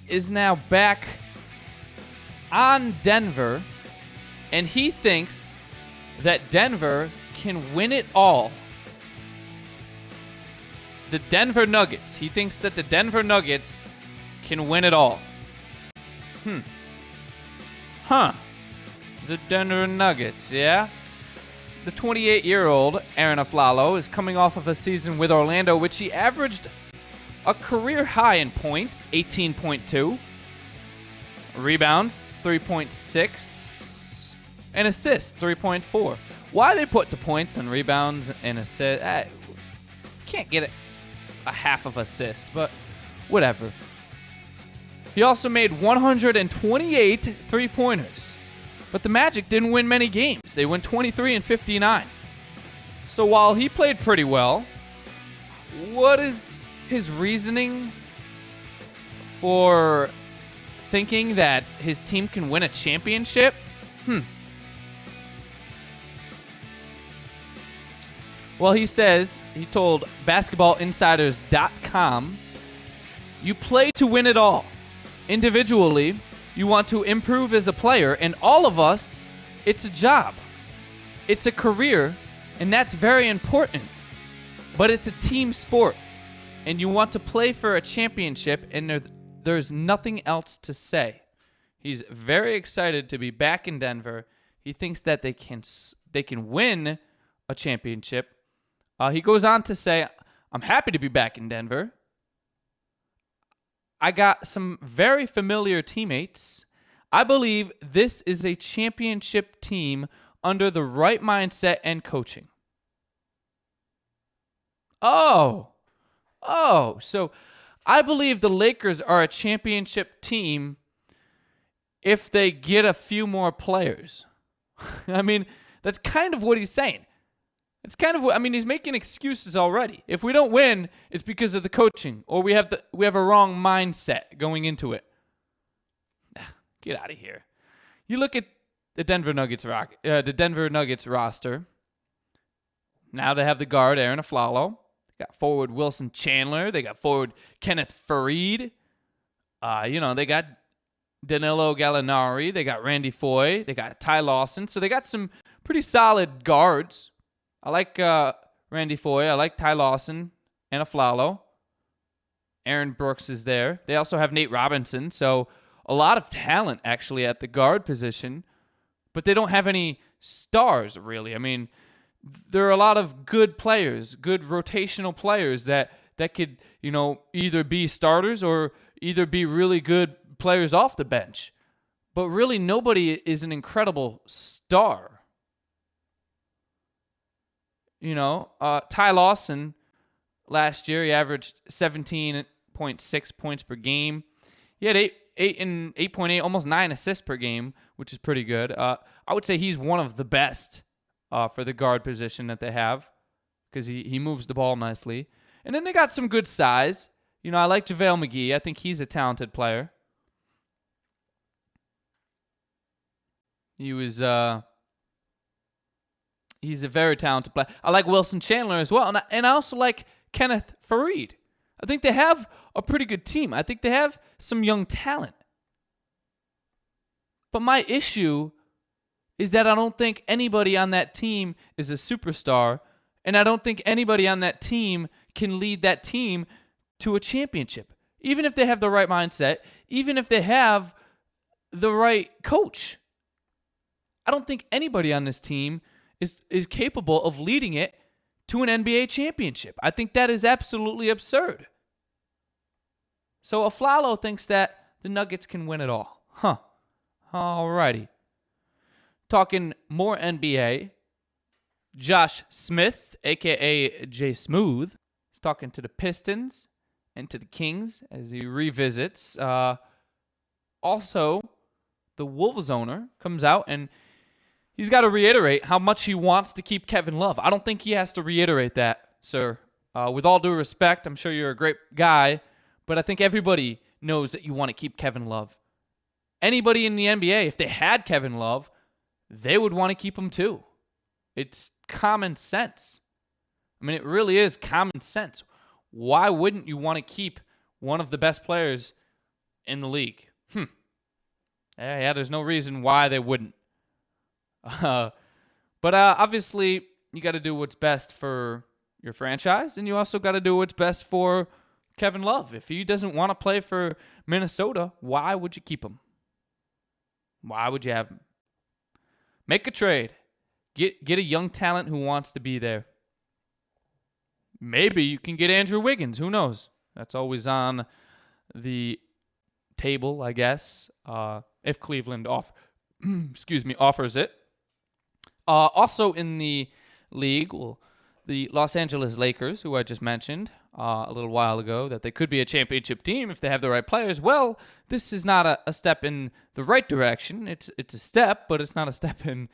Speaker 1: is now back on Denver, and he thinks that Denver can win it all. The Denver Nuggets. He thinks that the Denver Nuggets can win it all. The Denver Nuggets, yeah? The 28-year-old Aaron Aflalo is coming off of a season with Orlando, which he averaged a career high in points, 18.2, rebounds, 3.6, and assists, 3.4. Why they put the points and rebounds and assists, can't get a half of assist, but whatever. He also made 128 three-pointers. But the Magic didn't win many games. They went 23-59. So while he played pretty well, what is his reasoning for thinking that his team can win a championship? Well, he told BasketballInsiders.com, "You play to win it all. Individually, you want to improve as a player, and all of us, it's a job. It's a career, and that's very important. But it's a team sport, and you want to play for a championship, and there's nothing else to say." He's very excited to be back in Denver. He thinks that they can win a championship. He goes on to say, "I'm happy to be back in Denver. I got some very familiar teammates. I believe this is a championship team under the right mindset and coaching." So I believe the Lakers are a championship team if they get a few more players. I mean, that's kind of what he's saying. It's kind of what, he's making excuses already. If we don't win, it's because of the coaching, or we have a wrong mindset going into it. Get out of here. You look at the Denver Nuggets roster. Now they have the guard Aaron Aflalo. They got forward Wilson Chandler. They got forward Kenneth Faried. They got Danilo Gallinari. They got Randy Foye. They got Ty Lawson. So they got some pretty solid guards. I like Randy Foye. I like Ty Lawson and Aflalo. Aaron Brooks is there. They also have Nate Robinson. So a lot of talent, actually, at the guard position. But they don't have any stars, really. There are a lot of good players, good rotational players that could, either be starters or either be really good players off the bench. But really, nobody is an incredible star. Ty Lawson, last year, he averaged 17.6 points per game. He had 8.8, almost 9 assists per game, which is pretty good. I would say he's one of the best for the guard position that they have, because he moves the ball nicely. And then they got some good size. I like JaVale McGee. I think he's a talented player. He's a very talented player. I like Wilson Chandler as well. And I also like Kenneth Faried. I think they have a pretty good team. I think they have some young talent. But my issue is that I don't think anybody on that team is a superstar, And I don't think anybody on that team can lead that team to a championship. Even if they have the right mindset, even if they have the right coach. I don't think anybody on this team is capable of leading it to an NBA championship. I think that is absolutely absurd. So Aflalo thinks that the Nuggets can win it all. Huh. Alrighty. Talking more NBA, Josh Smith, a.k.a. Jay Smooth, is talking to the Pistons and to the Kings as he revisits. Also, the Wolves owner comes out and he's got to reiterate how much he wants to keep Kevin Love. I don't think he has to reiterate that, sir. With all due respect, I'm sure you're a great guy, but I think everybody knows that you want to keep Kevin Love. Anybody in the NBA, if they had Kevin Love, they would want to keep him too. It's common sense. I mean, it really is common sense. Why wouldn't you want to keep one of the best players in the league? Yeah, there's no reason why they wouldn't. But obviously, you got to do what's best for your franchise, and you also got to do what's best for Kevin Love. If he doesn't want to play for Minnesota, why would you keep him? Why would you have him? Make a trade. Get a young talent who wants to be there. Maybe you can get Andrew Wiggins. Who knows? That's always on the table, I guess, if Cleveland offers it. Also in the league, the Los Angeles Lakers, who I just mentioned a little while ago, that they could be a championship team if they have the right players. Well, this is not a step in the right direction. It's a step, but it's not a step in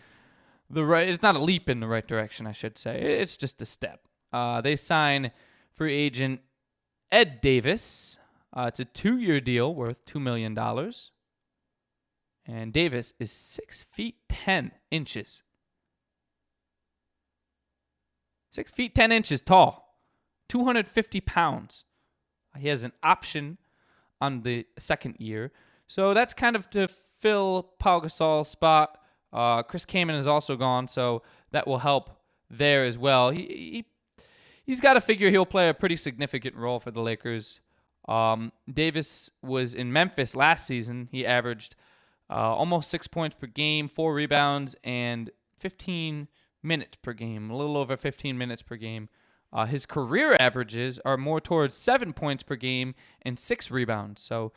Speaker 1: the right. It's not a leap in the right direction, I should say. It's just a step. They sign free agent Ed Davis. It's a 2-year deal worth $2 million. And Davis is 6 feet 10 inches. 6 feet 10 inches tall. 250 pounds. He has an option on the second year. So that's kind of to fill Pau Gasol's spot. Chris Kaman is also gone, so that will help there as well. He's got to figure he'll play a pretty significant role for the Lakers. Davis was in Memphis last season. He averaged almost 6 points per game, 4 rebounds, and 15 minutes per game, a little over 15 minutes per game. His career averages are more towards 7 points per game and 6 rebounds. So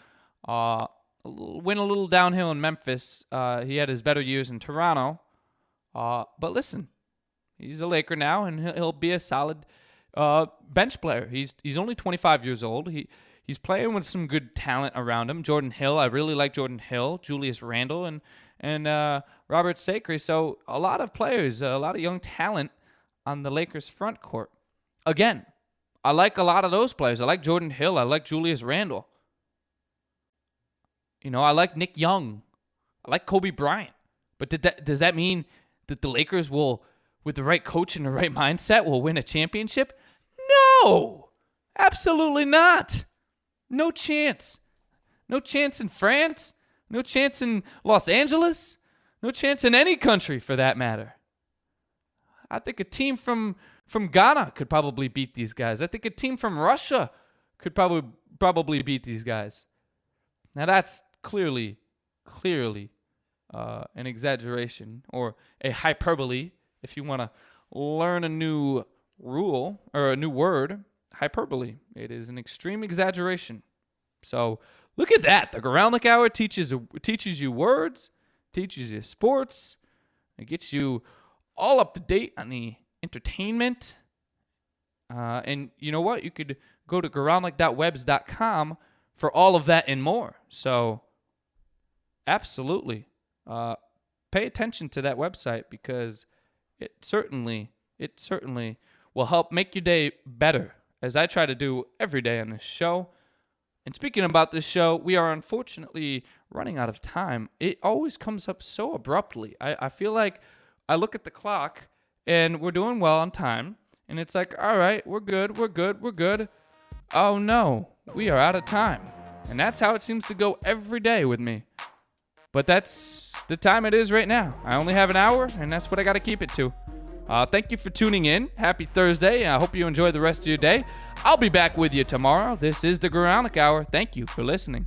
Speaker 1: went a little downhill in Memphis. He had his better years in Toronto. But listen, he's a Laker now, and he'll be a solid bench player. He's only 25 years old. He's playing with some good talent around him. Jordan Hill, I really like Jordan Hill, Julius Randle, and Robert Sacre. So a lot of players, a lot of young talent on the Lakers front court. Again, I like a lot of those players. I like Jordan Hill. I like Julius Randle. I like Nick Young. I like Kobe Bryant. But does that mean that the Lakers will, with the right coach and the right mindset, will win a championship? No! Absolutely not. No chance. No chance in France. No chance in Los Angeles. No chance in any country, for that matter. I think a team from Ghana could probably beat these guys. I think a team from Russia could probably beat these guys. Now that's clearly an exaggeration or a hyperbole. If you want to learn a new rule or a new word, hyperbole. It is an extreme exaggeration. So look at that. The Goralnik Hour teaches you words, teaches you sports. It gets you all up to date on the entertainment. And you know what? You could go to goralnik.webs.com for all of that and more. So absolutely pay attention to that website, because it certainly will help make your day better, as I try to do every day on this show. And speaking about this show, we are unfortunately running out of time. It always comes up so abruptly. I feel like I look at the clock and we're doing well on time, and it's like, all right, we're good. Oh no, we are out of time. And that's how it seems to go every day with me. But that's the time it is right now. I only have an hour, and that's what I got to keep it to. Thank you for tuning in. Happy Thursday. I hope you enjoy the rest of your day. I'll be back with you tomorrow. This is the Goralnik Hour. Thank you for listening.